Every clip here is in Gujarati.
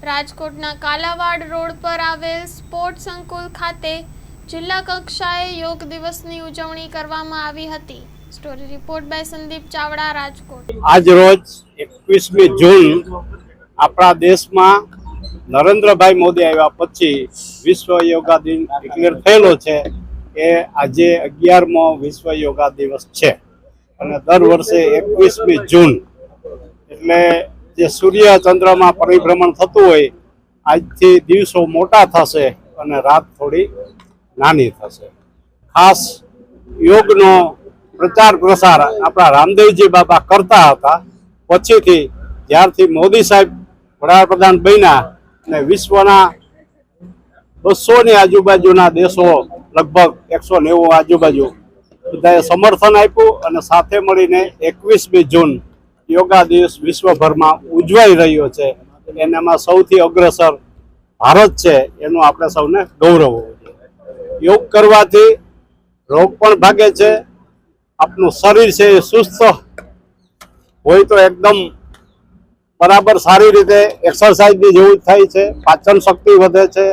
રાજકોટના કાલાવાડ રોડ પર આવેલ સ્પોર્ટ સંકુલ ખાતે જિલ્લા કક્ષાએ યોગ દિવસની ઉજવણી કરવામાં આવી હતી। Story report by Sandeep Chavda, Rajkot. આજ રોજ 21મી જૂન આપણા દેશમાં નરેન્દ્રભાઈ મોદી આવ્યા પછી વિશ્વ યોગા દિન ડિક્લેર થયેલો છે। એ આજે 11મો વિશ્વ યોગા દિવસ છે અને દર વર્ષે 21મી જૂન એટલે જે સૂર્ય ચંદ્રમાં પરિભ્રમણ થતું હોય આજથી દિવસો મોટા થશે અને રાત થોડી નાની થશે। ખાસ યોગનો પ્રચાર પ્રસાર આપણા રામદેવજી બાબા કરતા હતા। પછીથી જ્યારથી મોદી સાહેબ વડાપ્રધાન બન્યા અને વિશ્વના 200ની આજુબાજુના દેશો લગભગ 190 આજુબાજુ બધાએ સમર્થન આપ્યું અને સાથે મળીને 21મી જૂન યોગા દિવસ વિશ્વભરમાં ઉજવાઈ રહ્યો છે। એનામાં સૌથી અગ્રસર ભારત છે, એનું આપણે સૌને ગૌરવ હોવું જોઈએ। યોગ કરવાથી રોગ પણ ભાગે છે, આપનું શરીર છે એ સુસ્ત હોય તો એકદમ બરાબર સારી રીતે એક્સરસાઇઝની જેવું થાય છે, પાચન શક્તિ વધે છે,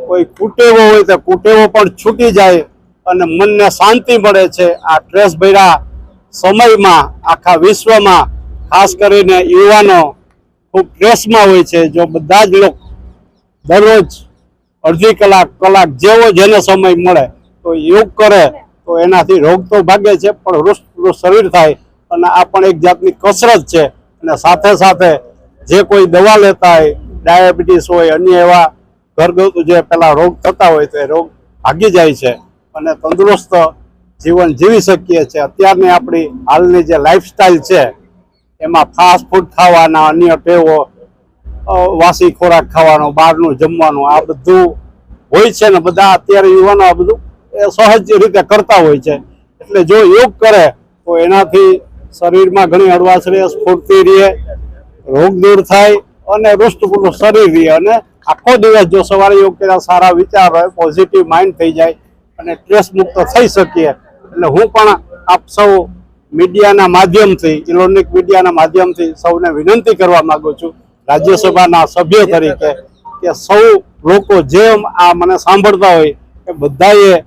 કોઈ કુટેવો હોય તો કુટેવો પણ છૂટી જાય અને મનને શાંતિ મળે છે। આ સ્ટ્રેસ ભર્યા સમયમાં આખા વિશ્વમાં ખાસ કરીને યુવાનો ખૂબ સ્ટ્રેસમાં હોય છે। જો બધા જ લોકો દરરોજ અડધી કલાક જેવો જેને સમય મળે તો યોગ કરે તો એનાથી રોગ તો ભાગે છે પણ હૃષ્ટ શરીર થાય અને આ પણ એક જાતની કસરત છે। અને સાથે સાથે જે કોઈ દવા લેતા હોય, ડાયાબિટીસ હોય, અન્ય એવા ઘરગથ્થુ જે પેલા રોગ થતા હોય તો એ રોગ ભાગી જાય છે અને તંદુરસ્ત જીવન જીવી શકીએ છીએ। અત્યારની આપણી હાલની જે લાઈફસ્ટાઈલ છે એમાં ફાસ્ટ ફૂડ ખાવાના, અન્ય ટેવો, વાસી ખોરાક ખાવાનો, બહારનું જમવાનું, આ બધું હોય છે ને બધા અત્યારે યુવાનો આ બધું સહજ રીતે કરતા હોય છે। એટલે જો યોગ કરે તો એનાથી શરીરમાં ઘણી હળવાશ રહે, સ્ફૂર્તિ રહે, રોગ દૂર થાય અને હૃષ્ટપુષ્ટ શરીર રહે અને આખો દિવસ જો સવારે યોગ કર્યા સારા વિચાર હોય, પોઝિટિવ માઇન્ડ થઈ જાય અને સ્ટ્રેસ મુક્ત થઈ શકીએ। એટલે હું પણ આપ સૌ મીડિયાના માધ્યમથી, ઇલેક્ટ્રોનિક મીડિયાના માધ્યમથી સૌને વિનંતી કરવા માંગુ છું, રાજ્યસભાના સભ્ય તરીકે, કે સૌ લોકો જેમ આ મને સાંભળતા હોય કે બધાએ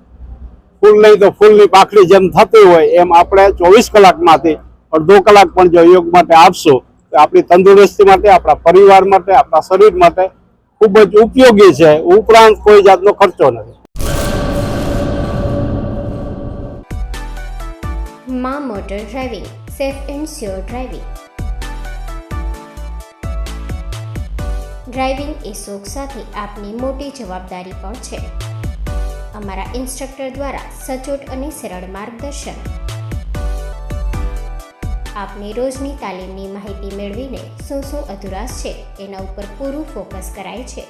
ફૂલ નહીં તો ફૂલની પાખડી જેમ થતી હોય એમ આપણે 24 કલાકમાંથી અડધો કલાક પણ જો યોગ માટે આપશું તો આપણી તંદુરસ્તી માટે, આપણા પરિવાર માટે, આપણા શરીર માટે ખૂબ જ ઉપયોગી છે। ઉપરાંત કોઈ જાતનો ખર્ચો નથી। માં motor driving, safe and sure driving. Driving એ શોખ સાથે આપની મોટી જવાબદારી પણ છે। અમારા ઇન્સ્ટ્રક્ટર દ્વારા સચોટ અને સરળ માર્ગદર્શન આપની રોજની તાલીમની માહિતી મેળવીને શું અધુરાશ છે એના ઉપર પૂરું ફોકસ કરાય છે।